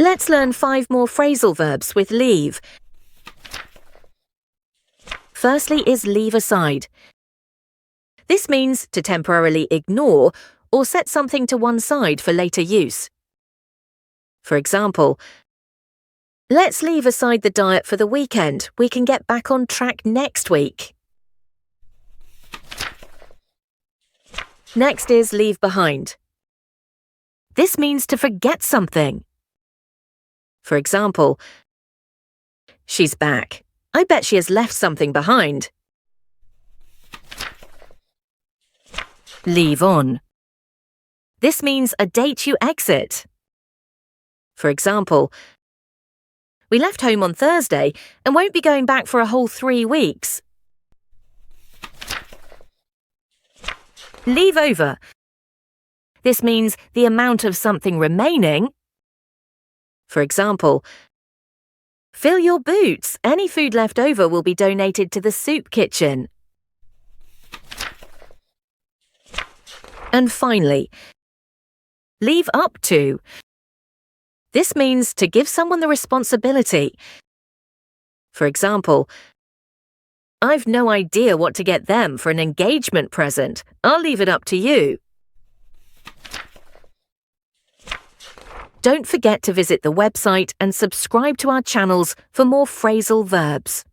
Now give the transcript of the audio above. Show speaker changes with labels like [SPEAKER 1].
[SPEAKER 1] Let's learn 5 more phrasal verbs with leave. Firstly is leave aside. This means to temporarily ignore or set something to one side for later use. For example, let's leave aside the diet for the weekend. We can get back on track next week. Next is leave behind. This means to forget something. For example, she's back. I bet she has left something behind. Leave on. This means a date you exit. For example, we left home on Thursday and won't be going back for a whole 3 weeks. Leave over. This means the amount of something remaining. For example, fill your boots. Any food left over will be donated to the soup kitchen. And finally, leave up to. This means to give someone the responsibility. For example, I've no idea what to get them for an engagement present. I'll leave it up to you. Don't forget to visit the website and subscribe to our channels for more phrasal verbs.